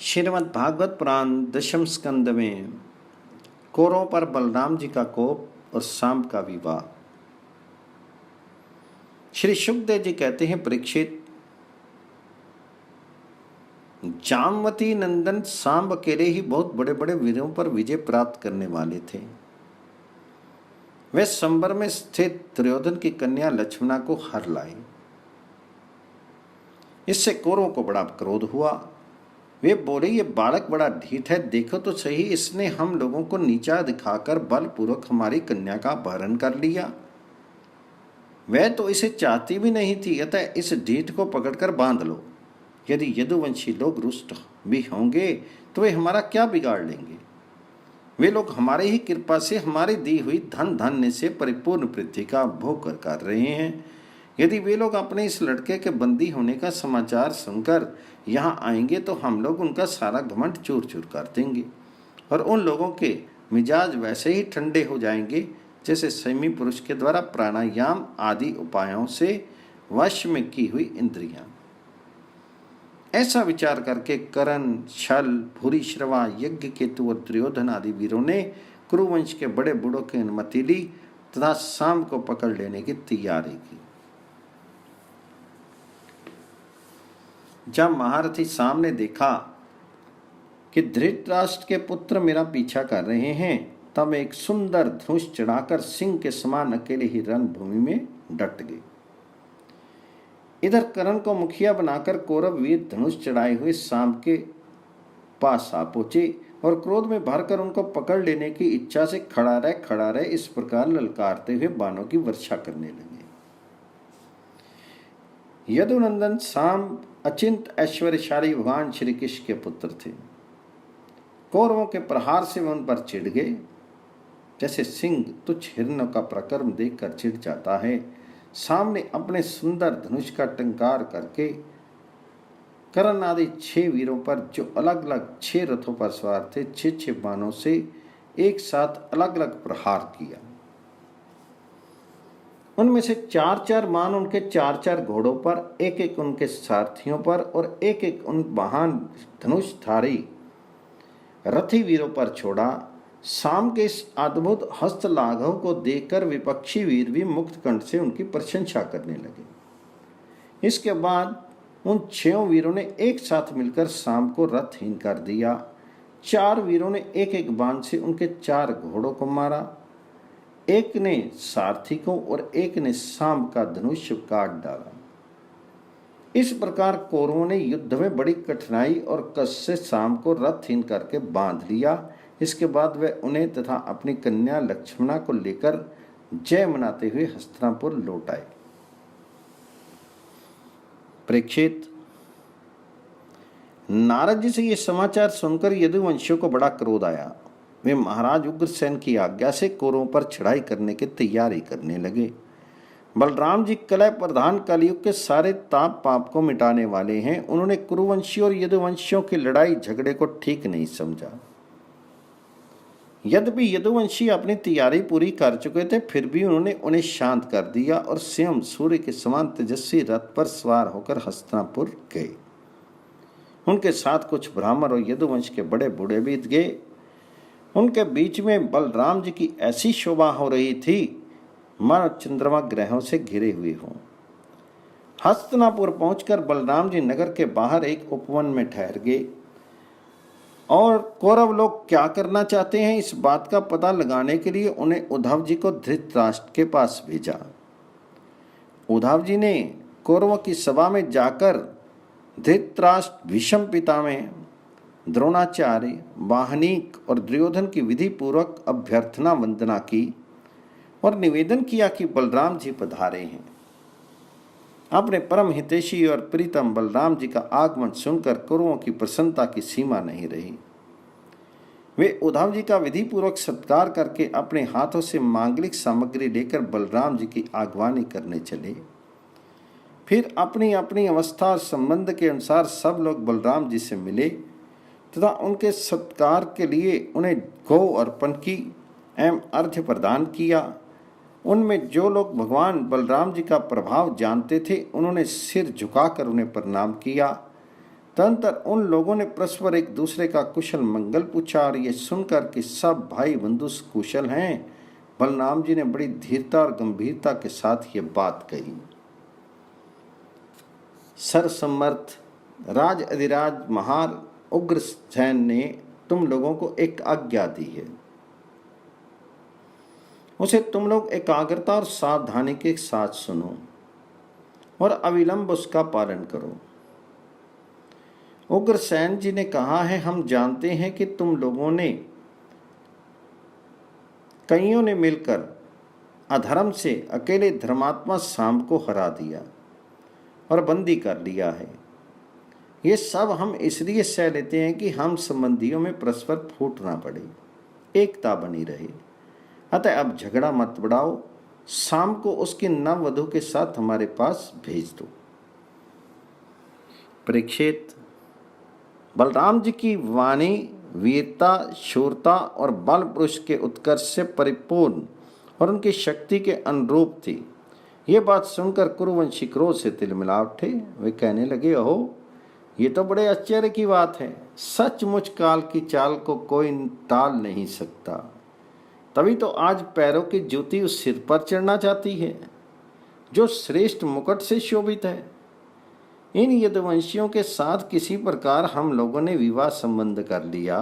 श्रीमद् भागवत पुराण दशम स्कंद में कौरवों पर बलराम जी का कोप और सांब का विवाह। श्री सुखदेव जी कहते हैं, परीक्षित, जामवती नंदन सांब अकेले ही बहुत बड़े बड़े वीरों पर विजय प्राप्त करने वाले थे। वे संबर में स्थित दुर्योधन की कन्या लक्ष्मणा को हर लाए। इससे कौरवों को बड़ा क्रोध हुआ। वे बोले, ये बालक बड़ा ढीठ है, देखो तो सही, इसने हम लोगों को नीचा दिखाकर बलपूर्वक हमारी कन्या का अपहरण कर लिया। वह तो इसे चाहती भी नहीं थी, अतः इस ढीठ को पकड़कर बांध लो। यदि यदुवंशी लोग रुष्ट भी होंगे तो वे हमारा क्या बिगाड़ लेंगे। वे लोग हमारे ही कृपा से हमारी दी हुई धन धान्य से परिपूर्ण पृथ्वी का भोग कर रहे हैं। यदि वे लोग अपने इस लड़के के बंदी होने का समाचार सुनकर यहाँ आएंगे तो हम लोग उनका सारा घमंड चूर चूर कर देंगे और उन लोगों के मिजाज वैसे ही ठंडे हो जाएंगे जैसे संयमी पुरुष के द्वारा प्राणायाम आदि उपायों से वश में की हुई इंद्रियां। ऐसा विचार करके कर्ण, छल, भूरिश्रवा, यज्ञकेतु और दुर्योधन आदि वीरों ने कुरुवंश के बड़े बूढ़ों की अनुमति ली तथा सांब को पकड़ लेने की तैयारी की। जब महारथी सांब ने देखा कि धृतराष्ट्र के पुत्र मेरा पीछा कर रहे हैं, तब एक सुंदर धनुष चढ़ाकर सिंह के समान अकेले ही रणभूमि में डट गए। इधर कर्ण को मुखिया बनाकर कौरव वीर धनुष चढ़ाए हुए सांब के पास आ पहुंचे और क्रोध में भरकर उनको पकड़ लेने की इच्छा से खड़ा रहे इस प्रकार ललकारते हुए बाणों की वर्षा करने लगे। यदुनंदन सांब अचिंत ऐश्वर्यशाली भगवान श्री कृष्ण के पुत्र थे। कौरवों के प्रहार से वे उन पर चिढ़ गए, जैसे सिंह तुच्छ हिरणों का प्रकर्म देखकर चिढ़ जाता है। सामने अपने सुंदर धनुष का टंकार करके कर्ण आदि 6 वीरों पर, जो अलग अलग 6 रथों पर सवार थे, 6 बाणों से एक साथ अलग अलग प्रहार किया। उनमें से 4 बाण उनके 4 घोड़ों पर, एक उनके सारथियों पर और एक उन महान धनुषधारी रथी वीरों पर छोड़ा। सांब के इस अद्भुत हस्त लाघव को देखकर विपक्षी वीर भी मुक्त कंठ से उनकी प्रशंसा करने लगे। इसके बाद उन 6 वीरों ने एक साथ मिलकर सांब को रथहीन कर दिया। 4 वीरों ने एक बाण से उनके 4 घोड़ों को मारा। एक ने सारथी को और एक ने सांब का धनुष काट डाला। इस प्रकार कौरवों ने युद्ध में बड़ी कठिनाई और कष्ट से सांब को रथहीन करके बांध लिया। इसके बाद वे उन्हें तथा अपनी कन्या लक्ष्मणा को लेकर जय मनाते हुए हस्तिनापुर लौट आए। परीक्षित, नारद जी से यह समाचार सुनकर यदुवंशियों को बड़ा क्रोध आया। वे महाराज उग्रसेन की आज्ञा से कौरवों पर चढ़ाई करने की तैयारी करने लगे। बलराम जी कलह प्रधान कलयुग के सारे ताप पाप को मिटाने वाले हैं। उन्होंने कुरुवंशियों और यदुवंशियों की लड़ाई झगड़े को ठीक नहीं समझा। यद्यपि यदुवंशी अपनी तैयारी पूरी कर चुके थे, फिर भी उन्होंने उन्हें शांत कर दिया और स्वयं सूर्य के समान तेजस्वी रथ पर सवार होकर हस्तिनापुर गए। उनके साथ कुछ ब्राह्मण और यदुवंश के बड़े बूढ़े भी गए। उनके बीच में बलराम जी की ऐसी शोभा हो रही थी मानो चंद्रमा ग्रहों से घिरे हुए हों। हस्तिनापुर पहुंचकर बलराम जी नगर के बाहर एक उपवन में ठहर गए और कौरव लोग क्या करना चाहते हैं इस बात का पता लगाने के लिए उन्हें उद्धव जी को धृतराष्ट्र के पास भेजा। उद्धव जी ने कौरवों की सभा में जाकर धृतराष्ट्र, भीष्म पितामह, द्रोणाचार्य, वाहनीक और दुर्योधन की विधि पूर्वक अभ्यर्थना वंदना की और निवेदन किया कि बलराम जी पधारे हैं। अपने परम हितैषी और प्रीतम बलराम जी का आगमन सुनकर कौरवों की प्रसन्नता की सीमा नहीं रही। वे उद्धव जी का विधि पूर्वक सत्कार करके अपने हाथों से मांगलिक सामग्री लेकर बलराम जी की आगवानी करने चले। फिर अपनी अपनी अवस्था और संबंध के अनुसार सब लोग बलराम जी से मिले तथा उनके सत्कार के लिए उन्हें गौ अर्पण की एवं अर्घ्य प्रदान किया। उनमें जो लोग भगवान बलराम जी का प्रभाव जानते थे, उन्होंने सिर झुकाकर उन्हें प्रणाम किया तदनंतर उन लोगों ने परस्पर एक दूसरे का कुशल मंगल पूछा और ये सुनकर कि सब भाई बंधु कुशल हैं, बलराम जी ने बड़ी धीरता और गंभीरता के साथ ये बात कही। सरसम्मर्थ राज अधिराज महार उग्रसेन ने तुम लोगों को एक आज्ञा दी है, उसे तुम लोग एकाग्रता और सावधानी के साथ सुनो और अविलंब उसका पालन करो। उग्रसेन जी ने कहा है, हम जानते हैं कि तुम लोगों ने कईयों ने मिलकर अधर्म से अकेले धर्मात्मा शाम को हरा दिया और बंदी कर लिया है। ये सब हम इसलिए सह लेते हैं कि हम संबंधियों में परस्पर फूट ना पड़े, एकता बनी रहे। अतः अब झगड़ा मत बढ़ाओ, शाम को उसकी नववधू के साथ हमारे पास भेज दो। परीक्षित, बलराम जी की वाणी वीरता, शूरता और बल पुरुष के उत्कर्ष से परिपूर्ण और उनकी शक्ति के अनुरूप थी। ये बात सुनकर कुरुवंशी क्रोध से तिलमिला उठे। वे कहने लगे, ओहो, ये तो बड़े आश्चर्य की बात है। सचमुच काल की चाल को कोई टाल नहीं सकता। तभी तो आज पैरों की जूती उस सिर पर चढ़ना चाहती है जो श्रेष्ठ मुकुट से शोभित है। इन यदुवंशियों के साथ किसी प्रकार हम लोगों ने विवाह संबंध कर लिया।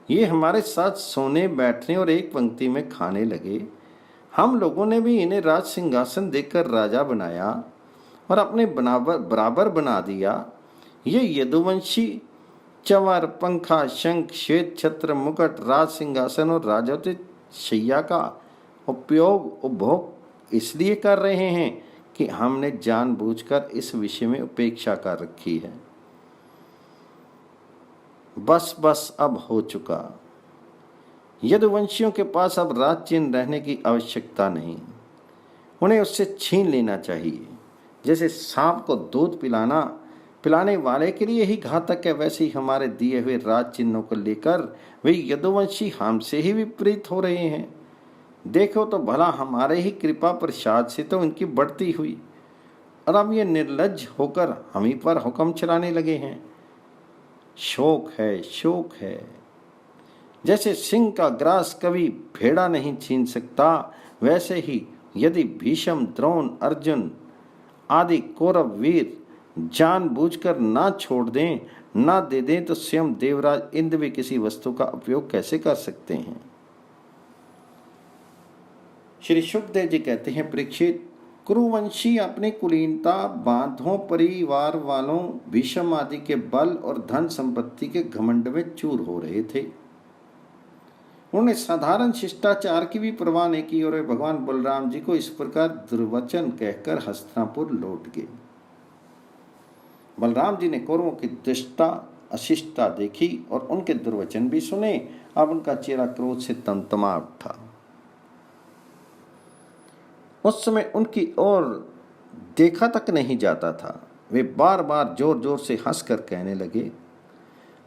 ये हमारे साथ सोने, बैठने और एक पंक्ति में खाने लगे। हम लोगों ने भी इन्हें राज सिंहासन देकर राजा बनाया और अपने बराबर बना दिया। ये यदुवंशी चंवर, पंखा, शंख, श्वेत छत्र, मुकुट, राज सिंहासन और राजोचित शैया का उपभोग इसलिए कर रहे हैं कि हमने जानबूझकर इस विषय में उपेक्षा कर रखी है। बस अब हो चुका। यदुवंशियों के पास अब राज चिन्ह रहने की आवश्यकता नहीं, उन्हें उससे छीन लेना चाहिए। जैसे सांप को दूध पिलाने वाले के लिए ही घातक है, वैसे ही हमारे दिए हुए राज चिन्हों को लेकर वे यदुवंशी हमसे ही विपरीत हो रहे हैं। देखो तो भला, हमारे ही कृपा प्रसाद से तो उनकी बढ़ती हुई, और अब ये निर्लज्ज होकर हम ही पर हुक्म चलाने लगे हैं। शोक है, शोक है। जैसे सिंह का ग्रास कभी भेड़ा नहीं छीन सकता, वैसे ही यदि भीष्म, द्रोण, अर्जुन आदि कौरव वीर जानबूझकर ना छोड़ दें, ना दे दें, तो स्वयं देवराज इंद्र भी किसी वस्तु का उपयोग कैसे कर सकते हैं। श्री सुखदेव जी कहते हैं, परीक्षित, कुरुवंशी अपनी कुलीनता, बांधों, परिवार वालों, भीष्म आदि के बल और धन संपत्ति के घमंड में चूर हो रहे थे। उन्होंने साधारण शिष्टाचार की भी परवाह नहीं की और वे भगवान बलराम जी को इस प्रकार दुर्वचन कहकर हस्तिनापुर लौट गए। बलराम जी ने कौरवों की दुष्टता, अशिष्टता देखी और उनके दुर्वचन भी सुने। अब उनका चेहरा क्रोध से तमतमा उठा। उस समय उनकी ओर देखा तक नहीं जाता था। वे बार बार जोर जोर से हंसकर कहने लगे,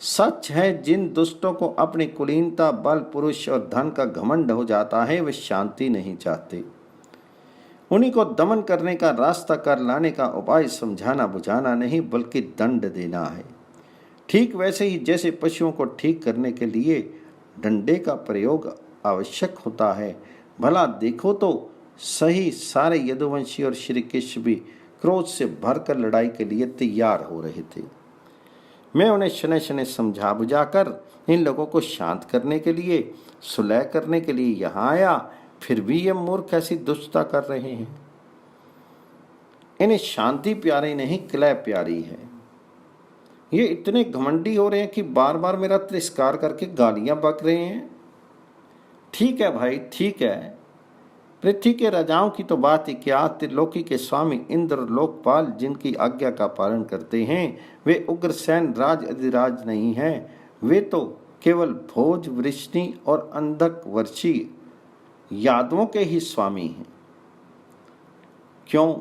सच है, जिन दुष्टों को अपनी कुलीनता, बल, पुरुष और धन का घमंड हो जाता है, वे शांति नहीं चाहते। उन्हीं को दमन करने का रास्ता कर लाने का उपाय समझाना बुझाना नहीं, बल्कि दंड देना है। ठीक वैसे ही जैसे पशुओं को ठीक करने के लिए डंडे का प्रयोग आवश्यक होता है। भला देखो तो सही, सारे यदुवंशी और श्री कृष्ण भी क्रोध से भरकर लड़ाई के लिए तैयार हो रहे थे। मैं उन्हें शनै शनै समझा बुझाकर इन लोगों को शांत करने के लिए, सुलह करने के लिए यहाँ आया, फिर भी ये मूर्ख ऐसी दुष्टता कर रहे हैं। इन्हें शांति प्यारी नहीं, कलह प्यारी है। ये इतने घमंडी हो रहे हैं कि बार बार मेरा तिरस्कार करके गालियां बक रहे हैं। ठीक है भाई, ठीक है, पृथ्वी के राजाओं की तो बात ही क्या, त्रिलोकी के स्वामी इंद्र लोकपाल जिनकी आज्ञा का पालन करते हैं, वे उग्रसेन राज अधिराज नहीं हैं। वे तो केवल भोज, वृष्णि और अंधक वर्षी यादवों के ही स्वामी हैं। क्यों?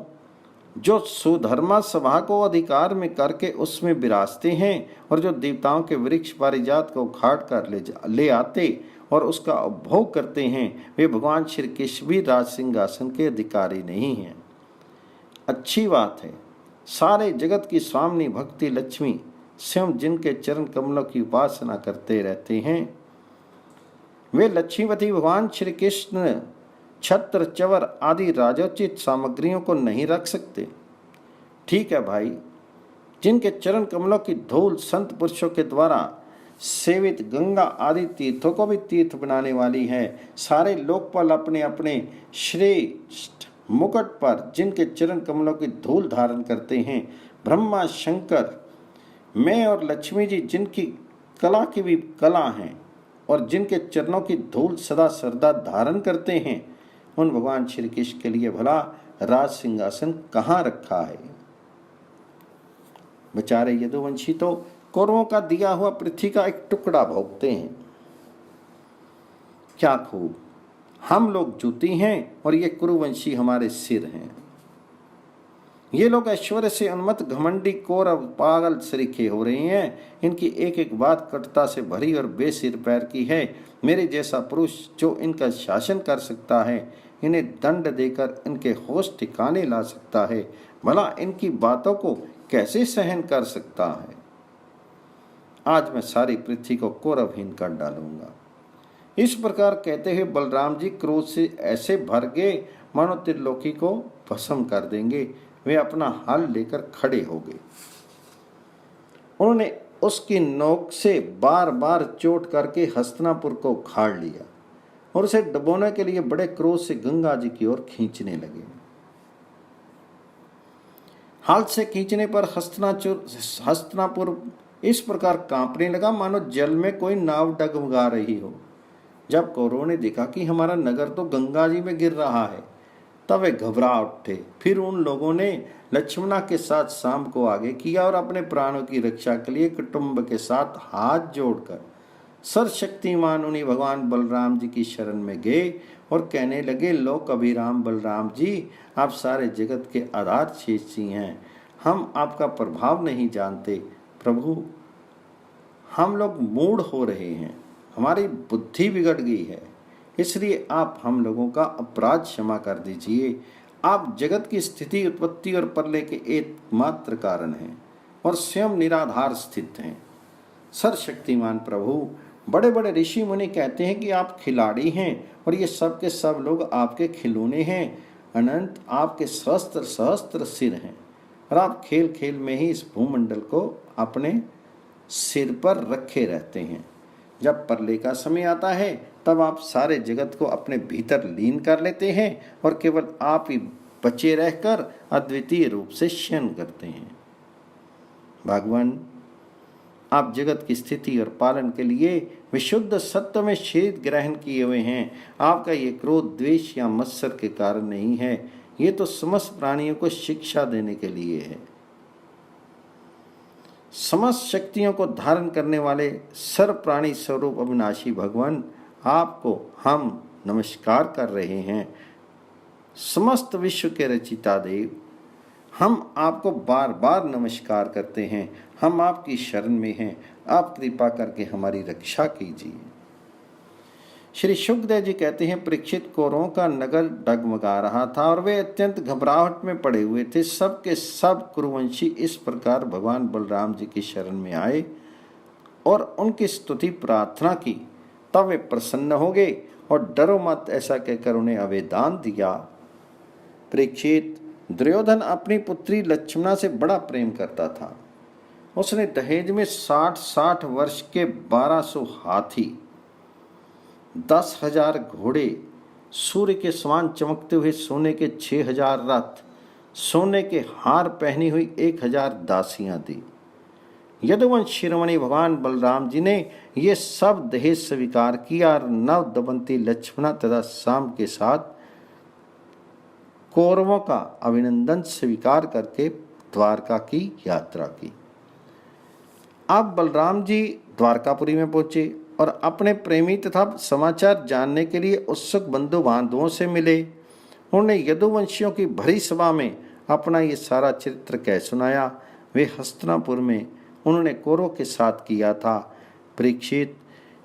जो सुधर्मा सभा को अधिकार में करके उसमें विराजते हैं और जो देवताओं के वृक्ष पारिजात को उखाड़ कर ले आते और उसका उपभोग करते हैं, वे भगवान श्री कृष्ण भी राज सिंहासन के अधिकारी नहीं हैं। अच्छी बात है, सारे जगत की स्वामिनी भक्ति लक्ष्मी स्वयं जिनके चरण कमलों की उपासना करते रहते हैं, वे लक्ष्मीपति भगवान श्री कृष्ण छत्र चवर आदि राजोचित सामग्रियों को नहीं रख सकते। ठीक है भाई, जिनके चरण कमलों की धूल संत पुरुषों के द्वारा सेवित गंगा आदि तीर्थों को भी तीर्थ बनाने वाली है, सारे लोकपाल अपने अपने श्रेष्ठ मुकुट पर जिनके चरण कमलों की धूल धारण करते हैं, ब्रह्मा शंकर मैं और लक्ष्मी जी जिनकी कला की भी कला हैं और जिनके चरणों की धूल सदा सर्वदा धारण करते हैं, उन भगवान श्री कृष्ण के लिए भला राज सिंहासन कहाँ रखा है। बेचारे यदुवंशी तो कौरवों का दिया हुआ पृथ्वी का एक टुकड़ा भोगते हैं। क्या खूब, हम लोग जूती हैं और ये कुरुवंशी हमारे सिर हैं। ये लोग ऐश्वर्य से उन्मत्त घमंडी कौरव पागल सरीखे हो रहे हैं। इनकी एक एक बात कटुता से भरी और बेसिर पैर की है। मेरे जैसा पुरुष जो इनका शासन कर सकता है, इन्हें दंड देकर इनके होश ठिकाने ला सकता है, भला इनकी बातों को कैसे सहन कर सकता है। आज मैं सारी पृथ्वी को कौरवहीन कर डालूंगा। इस प्रकार कहते हुए बलराम जी क्रोध से ऐसे भर गए मानो त्रिलोकी को भस्म कर देंगे। वे अपना हल लेकर खड़े हो गए। उन्होंने उसकी नोक से बार बार चोट करके हस्तिनापुर को उखाड़ लिया और उसे डुबोने के लिए बड़े क्रोध से गंगा जी की ओर खींचने लगे। हाथ से खींचने पर हस्तिनापुर इस प्रकार कांपने लगा मानो जल में कोई नाव डगमगा रही हो। जब कौरवों ने देखा कि हमारा नगर तो गंगा जी में गिर रहा है, तब वे घबरा उठे। फिर उन लोगों ने लक्ष्मणा के साथ शाम को आगे किया और अपने प्राणों की रक्षा के लिए कुटुंब के साथ हाथ जोड़कर सर्वशक्तिमान उन्हीं भगवान बलराम जी की शरण में गए और कहने लगे, लो कबीराम बलराम जी, आप सारे जगत के आधार शेष जी हैं। हम आपका प्रभाव नहीं जानते प्रभु, हम लोग मूढ़ हो रहे हैं, हमारी बुद्धि बिगड़ गई है, इसलिए आप हम लोगों का अपराध क्षमा कर दीजिए। आप जगत की स्थिति उत्पत्ति और प्रलय के एकमात्र कारण हैं और स्वयं निराधार स्थित हैं। सर्वशक्तिमान प्रभु, बड़े बड़े ऋषि मुनि कहते हैं कि आप खिलाड़ी हैं और ये सब के सब लोग आपके खिलौने हैं। अनंत आपके सहस्त्र सहस्त्र सिर हैं और आप खेल खेल में ही इस भूमंडल को अपने सिर पर रखे रहते हैं। जब प्रलय का समय आता है तब आप सारे जगत को अपने भीतर लीन कर लेते हैं और केवल आप ही बचे रहकर अद्वितीय रूप से शयन करते हैं। भगवान, आप जगत की स्थिति और पालन के लिए विशुद्ध सत्य में शरीर ग्रहण किए हुए हैं। आपका ये क्रोध द्वेष या मत्सर के कारण नहीं है, ये तो समस्त प्राणियों को शिक्षा देने के लिए है। समस्त शक्तियों को धारण करने वाले सर्व प्राणी स्वरूप अविनाशी भगवान, आपको हम नमस्कार कर रहे हैं। समस्त विश्व के रचिता देव, हम आपको बार बार नमस्कार करते हैं। हम आपकी शरण में हैं, आप कृपा करके हमारी रक्षा कीजिए। श्री सुखदेव जी कहते हैं, परीक्षित कौरवों का नगर डगमगा रहा था और वे अत्यंत घबराहट में पड़े हुए थे। सब के सब कुरुवंशी इस प्रकार भगवान बलराम जी की शरण में आए और उनकी स्तुति प्रार्थना की। तब वे प्रसन्न हो गए और डरो मत ऐसा कहकर उन्हें अवेदान दिया। परीक्षित, दुर्योधन अपनी पुत्री लक्ष्मणा से बड़ा प्रेम करता था। उसने दहेज में 60 वर्ष के 1200 हाथी, 10,000 घोड़े, सूर्य के समान चमकते हुए सोने के 6,000 रथ, सोने के हार पहनी हुई 1,000 दासियां दी। यदुवंश शिरोमणि भगवान बलराम जी ने ये सब दहेज स्वीकार किया और नव दबंती लक्ष्मणा तथा शाम के साथ कौरवों का अभिनंदन स्वीकार करके द्वारका की यात्रा की। अब बलराम जी द्वारकापुरी में पहुंचे और अपने प्रेमी तथा समाचार जानने के लिए उत्सुक बंधु बांधवों से मिले। उन्होंने यदुवंशियों की भरी सभा में अपना ये सारा चरित्र कह सुनाया। वे हस्तिनापुर में उन्होंने कौरवों के साथ किया था। परीक्षित,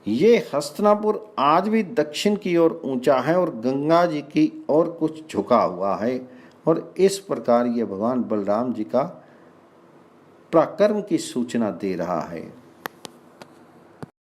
ये हस्तिनापुर आज भी दक्षिण की ओर ऊंचा है और गंगा जी की ओर कुछ झुका हुआ है और इस प्रकार ये भगवान बलराम जी का पराक्रम की सूचना दे रहा है।